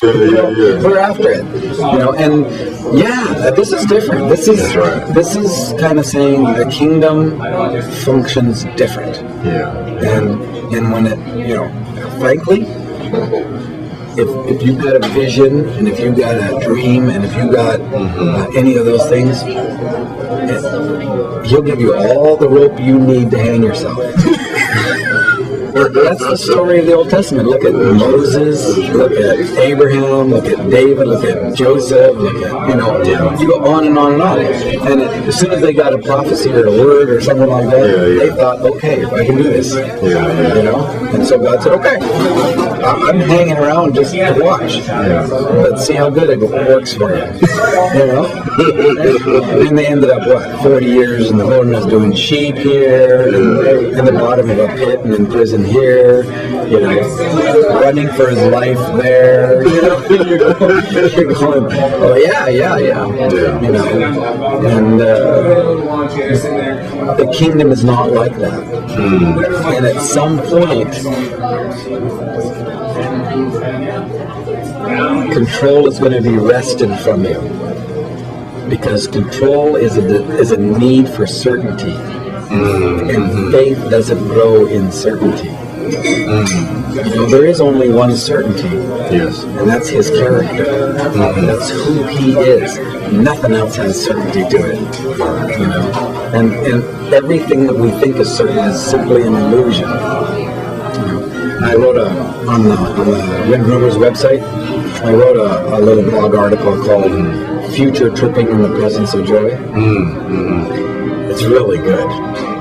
We're after it, and this is different. This is kind of saying the kingdom functions different. And when it, frankly, if you've got a vision and if you've got a dream and if you got any of those things, he'll give you all the rope you need to hang yourself. That's the story of the Old Testament. Look at Moses, look at Abraham, look at David, look at Joseph, look at, you go on and on and on. And as soon as they got a prophecy or a word or something like that, they thought, okay, I can do this. And so God said, okay, I'm hanging around just to watch. But see how good it works for you. And they ended up, 40 years in the wilderness doing sheep here, and in the bottom of a pit and in prison here, running for his life there. You're going, oh yeah. And the kingdom is not like that. And at some point, control is going to be wrested from you, because control is a need for certainty. And faith doesn't grow in certainty. There is only one certainty, and that's his character. That's who he is. Nothing else has certainty to it. And everything that we think is certain is simply an illusion. I wrote on the Wind Rumors website, I wrote a little blog article called "Future Tripping in the Presence of Joy." It's really good.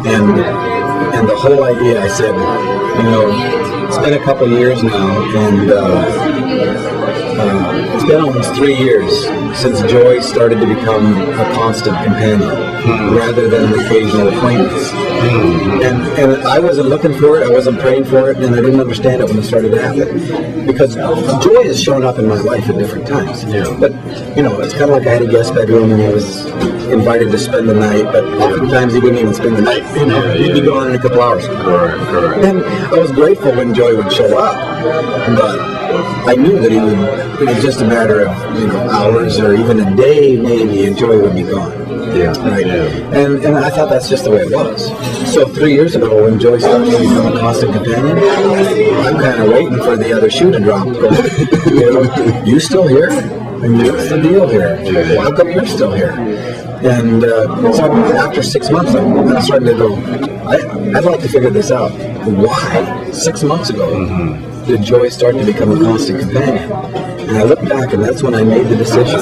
And the whole idea, I said, it's been a couple years now, and it's been almost 3 years since joy started to become a constant companion, rather than an occasional acquaintance. And I wasn't looking for it, I wasn't praying for it, and I didn't understand it when it started to happen. Because joy has shown up in my life at different times. But, it's kind of like I had a guest bedroom and I was invited to spend the night, but oftentimes he wouldn't even spend the night. He'd be gone in a couple hours. Correct. And I was grateful when joy would show up, but I knew that it was just a matter of hours or even a day maybe, and joy would be gone. And I thought that's just the way it was. So 3 years ago, when joy started to become a constant companion, I'm kind of waiting for the other shoe to drop. You still here? And what's the deal here? How come you're still here? And so after 6 months, I'm starting to go, I'd like to figure this out. Why? 6 months ago, did joy start to become a constant companion? And I look back, and that's when I made the decision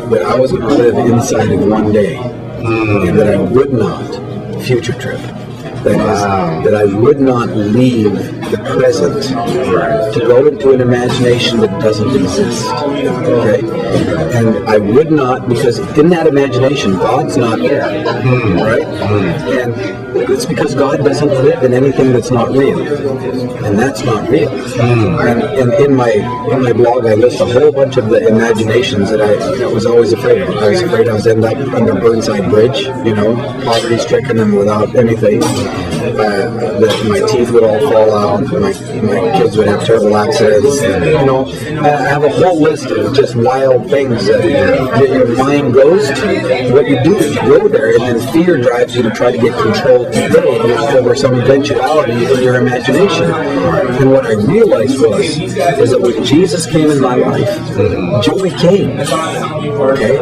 that I was going to live inside of one day, and that I would not future trip. That I would not leave the present to go into an imagination that doesn't exist. Okay? And I would not, because in that imagination, God's not there. Right? And it's because God doesn't live in anything that's not real. And that's not real. And in my blog, I list a whole bunch of the imaginations that I was always afraid of. I was afraid I was end up under Burnside Bridge, poverty-stricken and without anything. That my teeth would all fall out, my kids would have terrible accidents. I have a whole list of just wild things that your mind goes to. What you do is you go there, and then fear drives you to try to get control today over some eventuality in your imagination. And what I realized is that when Jesus came in my life, joy came. Okay?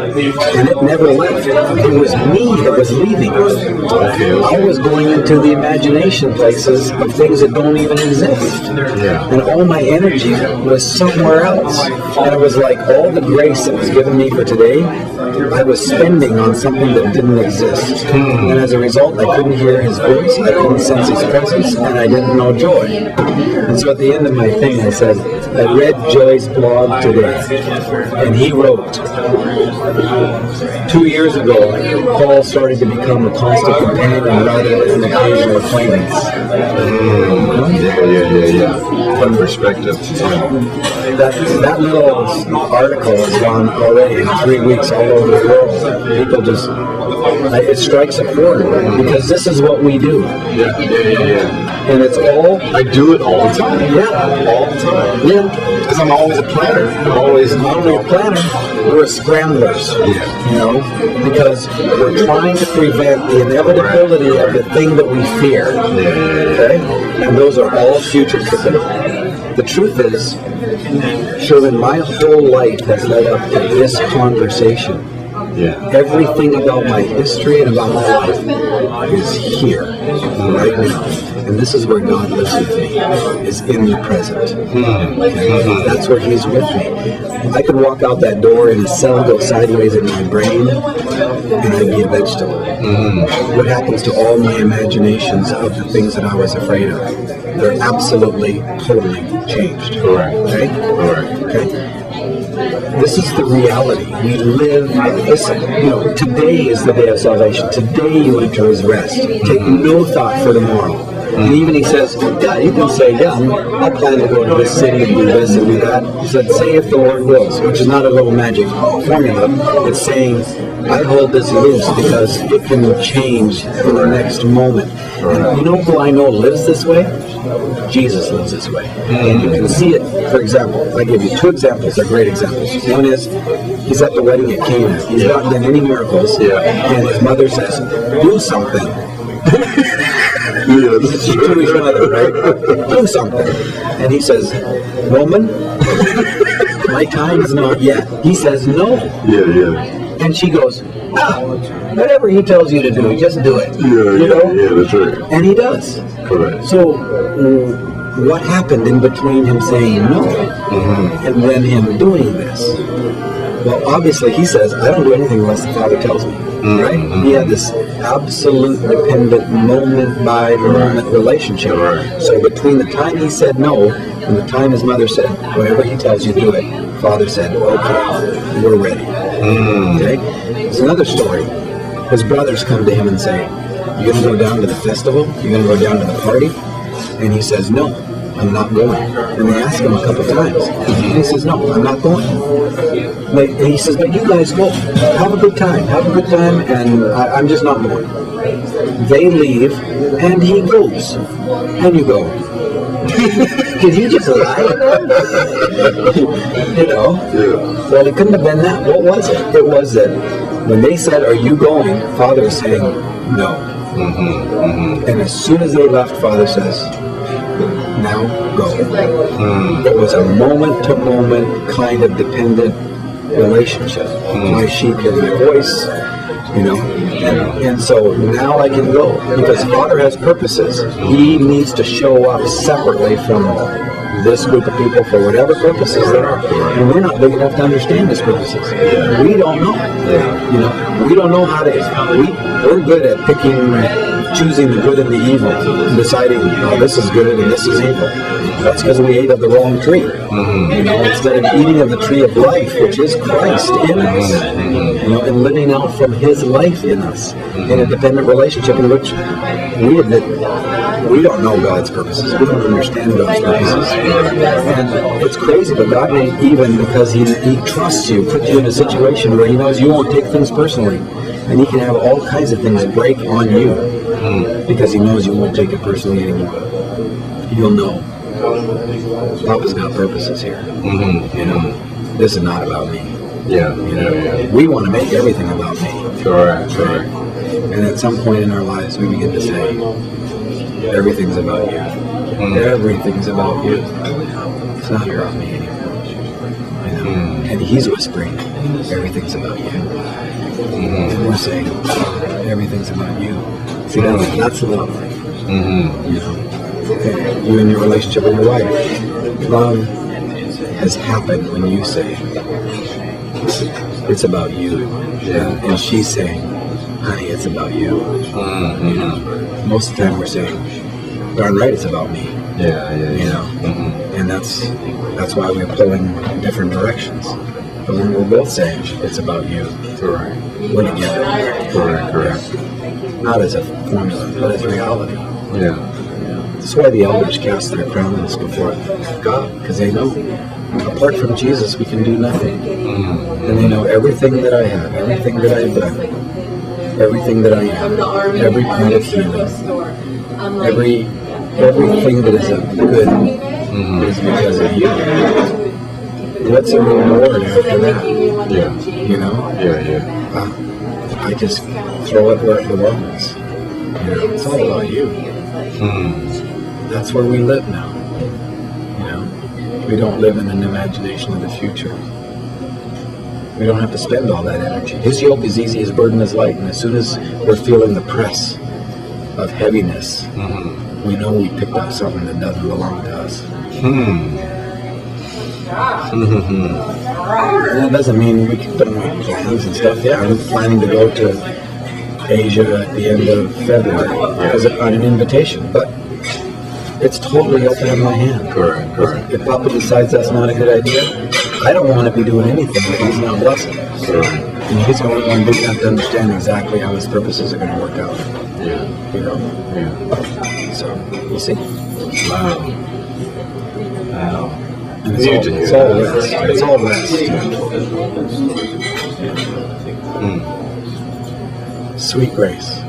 And it never left. It was me that was leaving. I was going into the imagination places of things that don't even exist. And all my energy was somewhere else. And it was like all the grace that was given me for today, I was spending on something that didn't exist. And as a result, I couldn't hear his voice, I couldn't sense his presence, and I didn't know joy. And so at the end of my thing, I said, I read Joy's blog today, and he wrote, 2 years ago, Paul started to become a constant companion rather than an occasional acquaintance. Fun perspective. That little article has gone already in 3 weeks all over the world. People just It strikes a chord because this is what we do. Yeah. And it's all... I do it all the time. Yeah. All the time. Yeah. Because I'm always a planner. I'm always Not only a planner, we're scramblers. Yeah. You know, because we're trying to prevent the inevitability of the thing that we fear. Okay? And those are all future tripping. The truth is, Sherman, my whole life has led up to this conversation. Yeah. Everything about my history and about my life is here, right now. And this is where God lives with me, is in the present. Okay? That's where He's with me. I could walk out that door and a cell go sideways in my brain, and I'd be a vegetable. What happens to all my imaginations of the things that I was afraid of? They're absolutely, totally changed. Correct. Okay? Correct. Okay? This is the reality. We live, today is the day of salvation. Today you enter His rest. Take no thought for tomorrow. And even He says, yeah, you can say, yeah, I plan to go to this city and do this and do that. He said, say if the Lord wills, which is not a little magic formula. It's saying, I hold this loose because it can change in the next moment. And you know who I know lives this way? Jesus lives this way. And you can see it, for example, I give you two examples, they're great examples. One is, he's at the wedding at Cana. He's not done any miracles. And his mother says, do something. To his mother, right? Do something. And he says, woman, my time is not yet. He says, no. And she goes, whatever he tells you to do, just do it. Yeah, that's right. And he does. Correct. So, what happened in between him saying no and then him doing this? Well, obviously, he says, I don't do anything unless the Father tells me. Right? He had this absolute dependent moment-by-moment relationship. So between the time he said no and the time his mother said, whatever he tells you, do it, Father said, okay, we're ready. Okay? There's another story. His brothers come to him and say, you're going to go down to the festival? You're going to go down to the party? And he says, no, I'm not going. And they ask him a couple times. And he says, no, I'm not going. And he says, but you guys go. Have a good time. Have a good time, and I'm just not going. They leave, and he goes. And you go, did he just lie to them? Well, it couldn't have been that. What was it? It was that when they said, are you going? Father was saying, no. And as soon as they left, Father says, now go. It was a moment-to-moment kind of dependent relationship. My sheep hear my voice, and so now I can go because Father has purposes. He needs to show up separately from this group of people for whatever purposes there are, and we're not big enough to understand His purposes. We don't know. We don't know how to. We're good at choosing the good and the evil, and deciding, oh, this is good and this is evil. That's because we ate of the wrong tree. Instead of eating of the tree of life, which is Christ in us, and living out from His life in us, in a dependent relationship in which we admit we don't know God's purposes. We don't understand God's purposes. And it's crazy, but God may even, because He trusts you, put you in a situation where He knows you won't take things personally. And He can have all kinds of things break on you because He knows you won't take it personally anymore. You'll know. Papa's got purposes here. This is not about me. We want to make everything about me. Correct. And at some point in our lives, we begin to say, everything's about you. Everything's about you. It's not about me anymore. And He's whispering, everything's about you. And we're saying, everything's about you. See, that's love. You and your relationship with your wife. Love has happened when you say, it's about you. And she's saying, honey, it's about you. Most of the time we're saying, darn right, it's about me. And that's why we're pulling in different directions. But when we're both saying it's about you, we're together. Correct. Not as a formula, but as reality. That's why the elders cast their crowns before God, because they know apart from Jesus we can do nothing. And they know everything that I have, everything that I've done everything that I am, every kind of healing, everything that is a good is because of you. What's a reward after that? Yeah. You know? Yeah. I just throw it where it belongs. You know, it's all about you. That's where we live now. You know, we don't live in an imagination of the future. We don't have to spend all that energy. His yoke is easy, his burden is light, and as soon as we're feeling the press of heaviness, we know we picked up something that doesn't belong to us. And that doesn't mean we don't make plans and stuff. Yeah, I'm planning to go to Asia at the end of February on an invitation, but it's totally open in my hand. Correct. If Papa decides that's not a good idea, I don't want to be doing anything that he's not blessing. And he's going to have to understand exactly how his purposes are going to work out. Yeah. You know? Yeah. So, we'll see. Wow. And it's all rest. It's all rest. Sweet grace.